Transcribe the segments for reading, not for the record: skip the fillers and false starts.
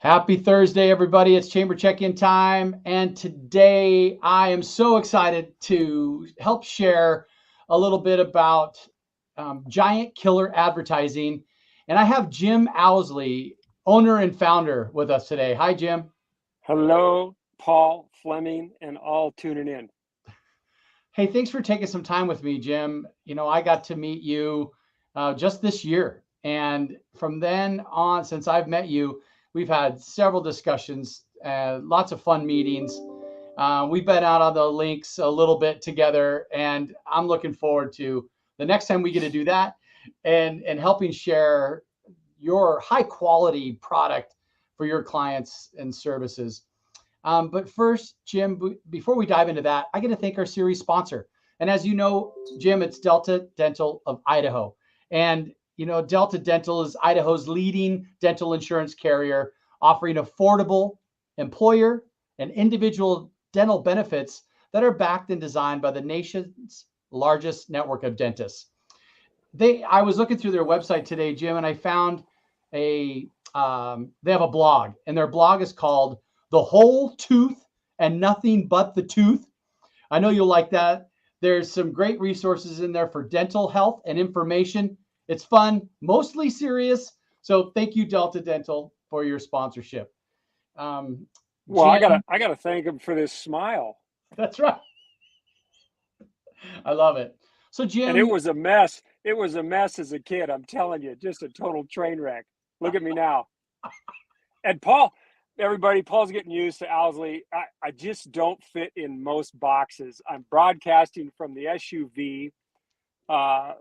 Happy Thursday, everybody. It's Chamber Check-in time. And today I am so excited to help share a little bit about giant killer advertising. And I have Jim Owsley, owner and founder, with us today. Hi, Jim. Hello, Paul, Fleming, and all tuning in. Hey, thanks for taking some time with me, Jim. I got to meet you just this year. And from then on, since I've met you, we've had several discussions, lots of fun meetings. We've been out on the links a little bit together, and I'm looking forward to the next time we get to do that and helping share your high quality product for your clients and services. But first, Jim, before we dive into that, I get to thank our series sponsor. And as you know, Jim, it's Delta Dental of Idaho. And, Delta Dental is Idaho's leading dental insurance carrier, offering affordable employer and individual dental benefits that are backed and designed by the nation's largest network of dentists. I was looking through their website today, Jim, and I found they have a blog, and their blog is called The Whole Tooth and Nothing But the Tooth. I know you'll like that. There's some great resources in there for dental health and information. It's fun, mostly serious. So thank you, Delta Dental, for your sponsorship. Well, I Jim, gotta I gotta thank him for this smile. that's right. I love it. So, And it Jim, was a mess. It was a mess as a kid. I'm telling you, just a total train wreck. Look at me now. And Paul, everybody, Paul's getting used to Owsley. I just don't fit in most boxes. I'm broadcasting from the SUV uh,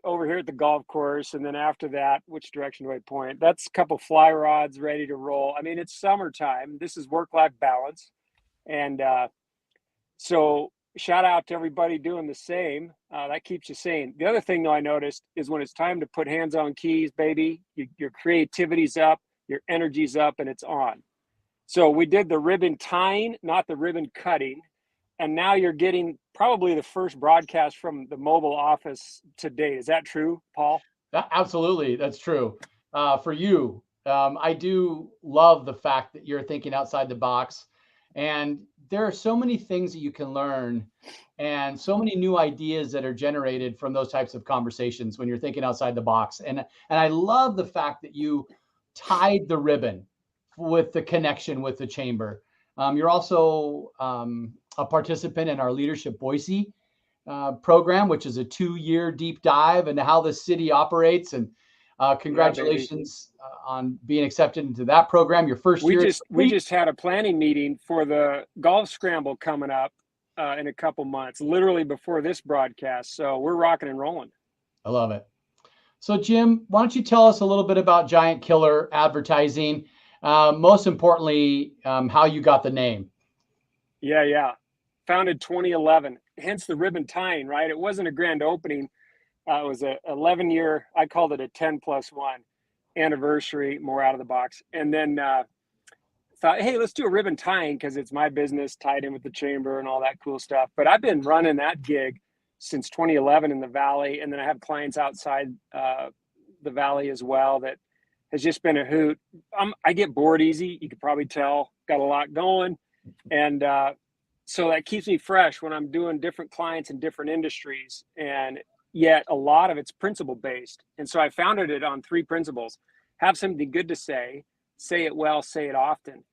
over here at the golf course, and then after that, which direction do I point? That's a couple fly rods ready to roll. I mean, it's summertime. This is work-life balance, and so shout out to everybody doing the same. That keeps you sane. The other thing, though, I noticed is when it's time to put hands on keys, baby, your creativity's up, your energy's up, and it's on. So we did the ribbon tying, not the ribbon cutting. And now you're getting probably the first broadcast from the mobile office to date. Is that true, Paul? absolutely, that's true. For you, I do love the fact that you're thinking outside the box. And there are so many things that you can learn and so many new ideas that are generated from those types of conversations when you're thinking outside the box. And I love the fact that you tied the ribbon with the connection with the chamber. You're also a participant in our Leadership Boise program, which is a 2-year deep dive into how the city operates. And Yeah, baby. congratulations on being accepted into that program. Your first We year is just we complete. just had a planning meeting for the golf scramble coming up in a couple months, literally before this broadcast. So we're rocking and rolling. I love it. So, Jim, why don't you tell us a little bit about Giant Killer Advertising? Most importantly, how you got the name. Yeah, yeah. Founded 2011, hence the ribbon tying, right? It wasn't a grand opening. It was a 11-year, I called it a 10 plus one anniversary, more out of the box. And then thought, hey, let's do a ribbon tying because it's my business tied in with the chamber and all that cool stuff. But I've been running that gig since 2011 in the Valley. And then I have clients outside the Valley as well that has just been a hoot. I get bored easy. You could probably tell, got a lot going. And so that keeps me fresh when I'm doing different clients in different industries. And yet a lot of it's principle based. And so I founded it on 3 principles: have something good to say it well, say it often.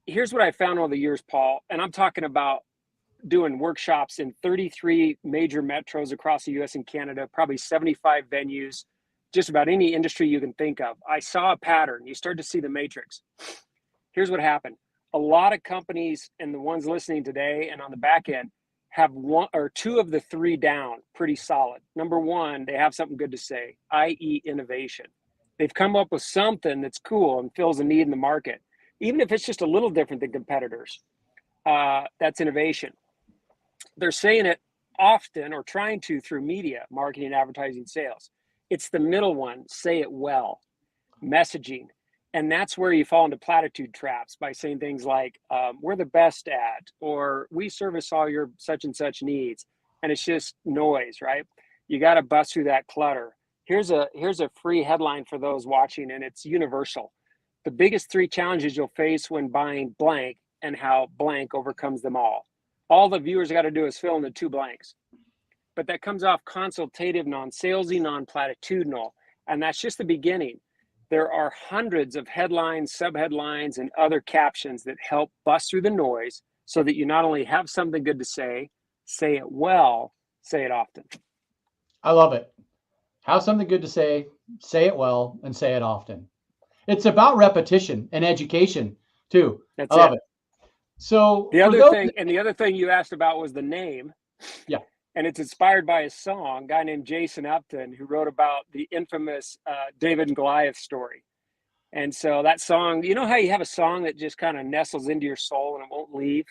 Here's what I found over the years, Paul, and I'm talking about doing workshops in 33 major metros across the US and Canada, probably 75 venues, just about any industry you can think of. I saw a pattern. You start to see the matrix. Here's what happened. A lot of companies, and the ones listening today and on the back end, have 1 or 2 of the 3 down pretty solid. Number 1, they have something good to say, i.e. innovation. They've come up with something that's cool and fills a need in the market, even if it's just a little different than competitors. That's innovation. They're saying it often, or trying to, through media, marketing, advertising, sales. It's the middle one, say it well, messaging. And that's where you fall into platitude traps by saying things like, we're the best at, or we service all your such and such needs. And it's just noise, right? You got to bust through that clutter. Here's a free headline for those watching, and it's universal. the biggest three challenges you'll face when buying blank and how blank overcomes them all. All the viewers got to do is fill in the two blanks. But that comes off consultative, non-salesy, non-platitudinal. And that's just the beginning. There are hundreds of headlines, subheadlines, and other captions that help bust through the noise so that you not only have something good to say it well, say it often. I love it. Have something good to say it well, and say it often. It's about repetition and education too. That's I love it. it. So The for other those, thing, and the other thing you asked about was the name. yeah, And it's inspired by a song, a guy named Jason Upton, who wrote about the infamous David and Goliath story. And so that song, you know how you have a song that just kind of nestles into your soul and it won't leave?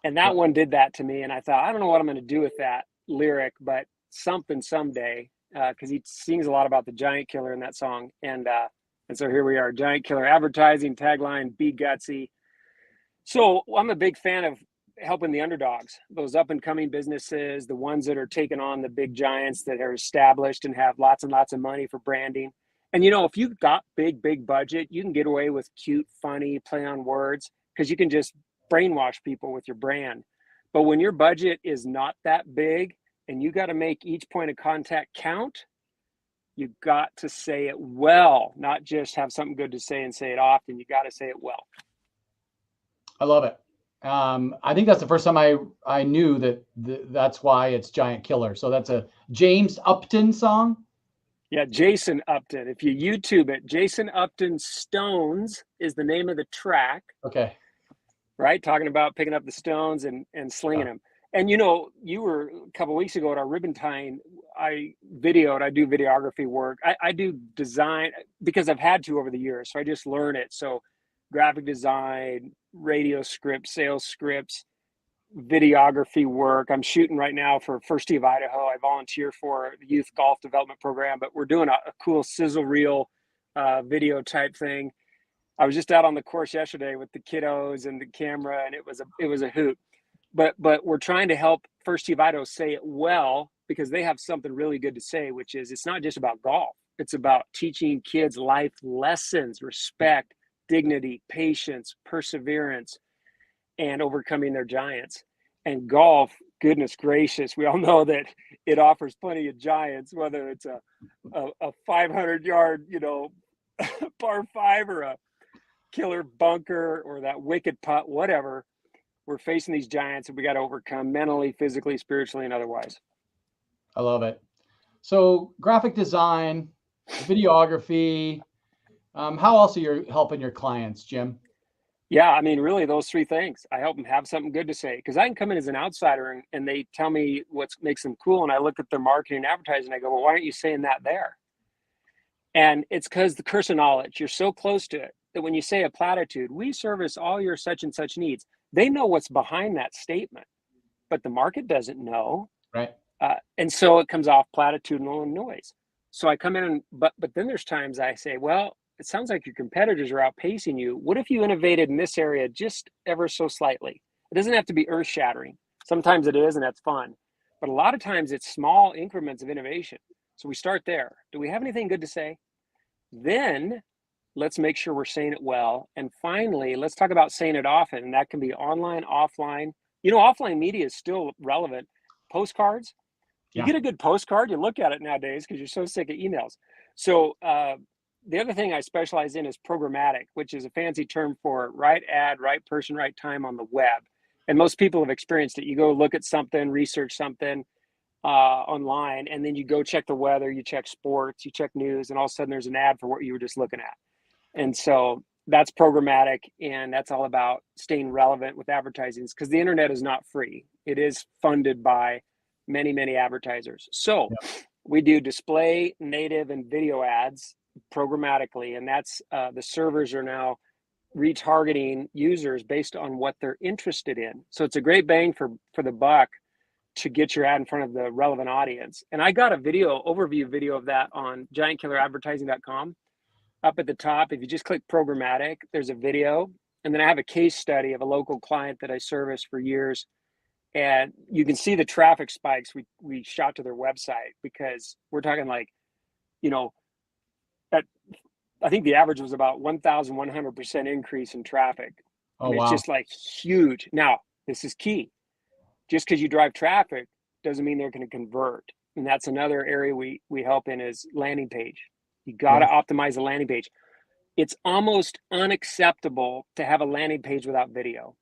And that one did that to me. And I thought, I don't know what I'm going to do with that lyric, but something someday, because he sings a lot about the giant killer in that song. And so here we are, giant killer advertising tagline, be gutsy. So I'm a big fan of helping the underdogs, those up and coming businesses, the ones that are taking on the big giants that are established and have lots and lots of money for branding. And, you know, if you've got big budget, you can get away with cute, funny, play on words, because you can just brainwash people with your brand. But when your budget is not that big and you got to make each point of contact count, you got to say it well, not just have something good to say and say it often. You got to say it well. I love it. I think that's the first time I knew that that's why it's Giant Killer. So that's a James Upton song. Yeah, Jason Upton. If you YouTube it, Jason Upton Stones is the name of the track. Okay. Right? Talking about picking up the stones and slinging them. And, you know, you were a couple of weeks ago at our ribbon tying, I do videography work. I do design because I've had to over the years. So I just learn it. So graphic design, radio scripts, sales scripts, videography work. I'm shooting right now for First Tee of Idaho. I volunteer for the youth golf development program, but we're doing a cool sizzle reel video type thing. I was just out on the course yesterday with the kiddos and the camera, and it was a hoot. But we're trying to help First Tee of Idaho say it well, because they have something really good to say, which is it's not just about golf. It's about teaching kids life lessons, respect, dignity, patience, perseverance, and overcoming their giants. And golf, goodness gracious, we all know that it offers plenty of giants, whether it's a 500-yard, you know, par five, or a killer bunker, or that wicked putt, whatever. We're facing these giants that we got to overcome mentally, physically, spiritually, and otherwise. I love it. So graphic design, videography. How else are you helping your clients, Jim? Yeah, I mean, really, those three things. I help them have something good to say, because I can come in as an outsider and they tell me what makes them cool, and I look at their marketing and advertising, and I go, well, why aren't you saying that there? And it's because the curse of knowledge, you're so close to it that when you say a platitude, we service all your such and such needs, they know what's behind that statement, but the market doesn't know. Right. And so it comes off platitudinal and noise. So I come in, and but then there's times I say, well, it sounds like your competitors are outpacing you. What if you innovated in this area just ever so slightly? It doesn't have to be earth shattering. Sometimes it is, and that's fun. But a lot of times it's small increments of innovation. So we start there. Do we have anything good to say? Then let's make sure we're saying it well. And finally, let's talk about saying it often. And that can be online, offline. You know, offline media is still relevant. Postcards. You get a good postcard, you look at it nowadays because you're so sick of emails. So the other thing I specialize in is programmatic, which is a fancy term for right ad, right person, right time on the web. And most people have experienced it. You go look at something, research something online, and then you go check the weather, you check sports, you check news, and all of a sudden there's an ad for what you were just looking at. And so that's programmatic, and that's all about staying relevant with advertising, because the internet is not free. It is funded by many advertisers. So we do display, native, and video ads programmatically, and that's the servers are now retargeting users based on what they're interested in. So it's a great bang for the buck to get your ad in front of the relevant audience. And I got a overview video of that on giantkilleradvertising.com. Up at the top, if you just click programmatic, there's a video. And then I have a case study of a local client that I serviced for years. And you can see the traffic spikes we shot to their website, because we're talking like, you know, at I think the average was about 1,100% increase in traffic. I Oh, mean, it's wow. just like huge. Now, this is key. Just because you drive traffic doesn't mean they're going to convert. And that's another area we help in is landing page. You got to Yeah. optimize the landing page. It's almost unacceptable to have a landing page without video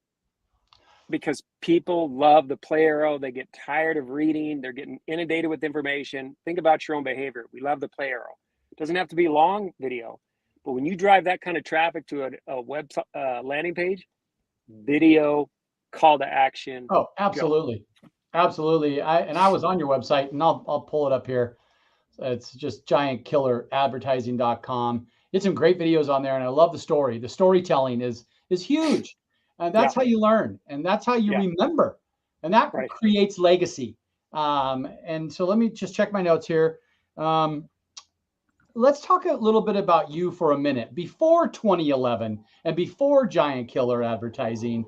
because people love the play arrow. They get tired of reading. They're getting inundated with information. Think about your own behavior. We love the play arrow. It doesn't have to be long video, but when you drive that kind of traffic to a web landing page, video, call to action, Oh, go. absolutely. Absolutely. I was on your website, and I'll pull it up here. It's just giantkilleradvertising.com. It's some great videos on there, and I love the story. The storytelling is huge. And Yeah, that's how you learn, and that's how you yeah, remember. And that right. creates legacy. And so let me just check my notes here. Um, let's talk a little bit about you for a minute. Before 2011 and before Giant Killer Advertising,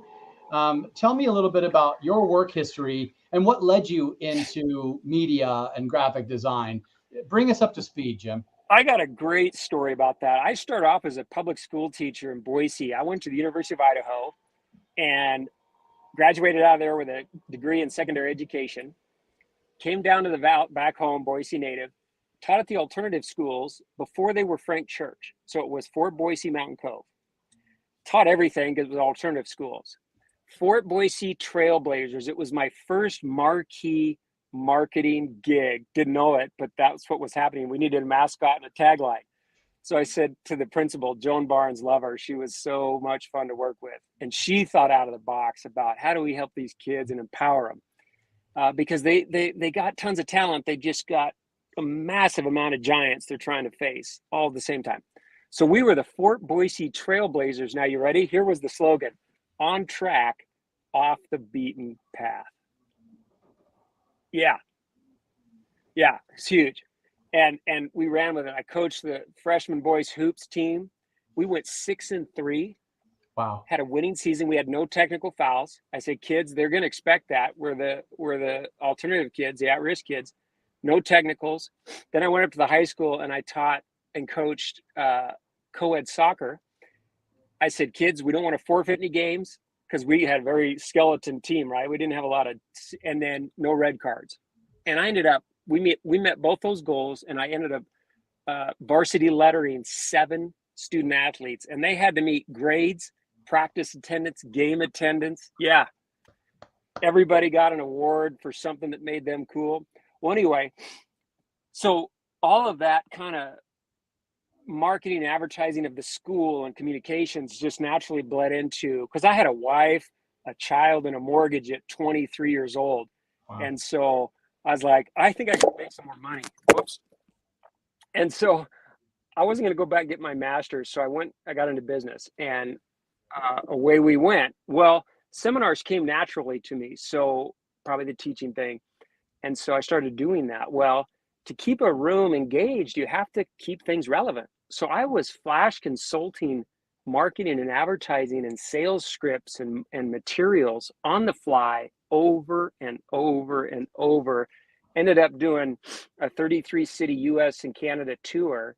tell me a little bit about your work history and what led you into media and graphic design. Bring us up to speed, Jim. I got a great story about that. I started off as a public school teacher in Boise. I went to the University of Idaho and graduated out of there with a degree in secondary education. Came down to the back home, Boise native, taught at the alternative schools before they were Frank Church. So it was Fort Boise, Mountain Cove. Taught everything because it was alternative schools. Fort Boise Trailblazers. It was my first marquee marketing gig. Didn't know it, but that's what was happening. We needed a mascot and a tagline. So I said to the principal, Joan Barnes, love her. She was so much fun to work with. And she thought out of the box about how do we help these kids and empower them? Because they got tons of talent. They just got a massive amount of giants they're trying to face all at the same time. So we were the Fort Boise Trailblazers. Now, you ready? Here was the slogan: on track, off the beaten path. Yeah, yeah, it's huge. And we ran with it. I coached the freshman boys hoops team. We went 6-3, Wow. had a winning season. We had no technical fouls. I said, kids, they're going to expect that. We're the alternative kids, the at-risk kids. No technicals. Then I went up to the high school and I taught and coached co-ed soccer. I said, kids, we don't want to forfeit any games because we had a very skeleton team, right? We didn't have a lot of, and then no red cards. And I ended up, we met both those goals, and I ended up varsity lettering 7 student athletes, and they had to meet grades, practice attendance, game attendance. Yeah, everybody got an award for something that made them cool. Well, anyway, so all of that kind of marketing and advertising of the school and communications just naturally bled into, because I had a wife, a child, and a mortgage at 23 years old. Wow. And so I was like, I think I could make some more money. Whoops. And so I wasn't going to go back and get my master's. So I got into business, and away we went. Well, seminars came naturally to me. So probably the teaching thing. And so I started doing that. Well, to keep a room engaged, you have to keep things relevant. So I was flash consulting marketing and advertising and sales scripts and materials on the fly over and over and over. Ended up doing a 33 city US and Canada tour.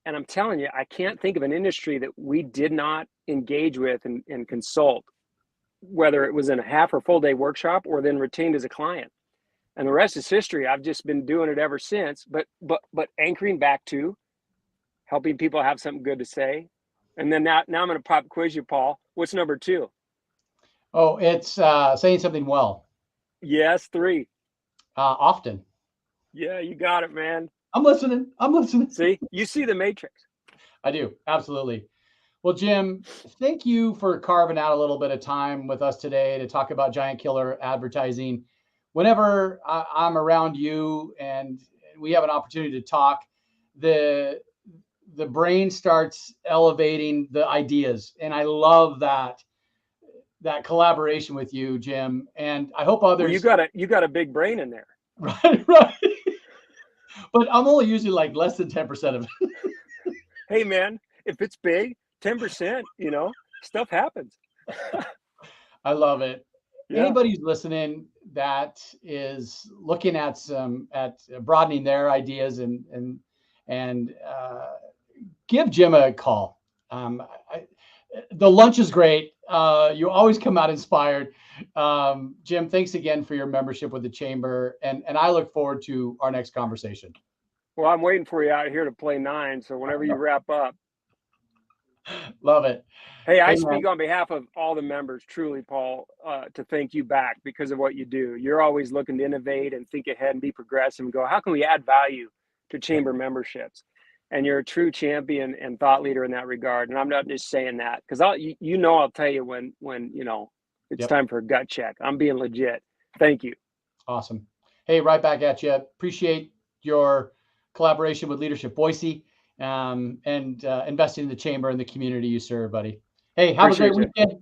And I'm telling you, I can't think of an industry that we did not engage with and consult, whether it was in a half or full day workshop or then retained as a client. And the rest is history. I've just been doing it ever since, but anchoring back to helping people have something good to say. And then now I'm going to pop quiz you, Paul. What's number 2? Oh, it's saying something well. Yes, 3. Often. Yeah, you got it, man. I'm listening. I'm listening. See, you see the matrix. I do. Absolutely. Well, Jim, thank you for carving out a little bit of time with us today to talk about Giant Killer Advertising. Whenever I'm around you and we have an opportunity to talk, the brain starts elevating the ideas, and I love that collaboration with you, Jim. And I hope others. Well, you got a big brain in there. Right, right. But I'm only using like less than 10% of it. Hey, man, if it's big, 10%, stuff happens. I love it. Yeah. Anybody who's listening that is looking at broadening their ideas and give Jim a call. I, the lunch is great. You always come out inspired. Jim, thanks again for your membership with the chamber, and I look forward to our next conversation. Well, I'm waiting for you out here to play 9. So whenever you wrap up. Love it. Hey, I Hey, speak man. on behalf of all the members, truly, Paul, to thank you back because of what you do. You're always looking to innovate and think ahead and be progressive and go, how can we add value to Yep. chamber memberships? And you're a true champion and thought leader in that regard. And I'm not just saying that because I'll tell you when it's Yep. time for a gut check. I'm being legit. Thank you. Awesome. Hey, right back at you. Appreciate your collaboration with Leadership Boise, and investing in the chamber and the community you serve, buddy. Hey, have a great Appreciate you. weekend.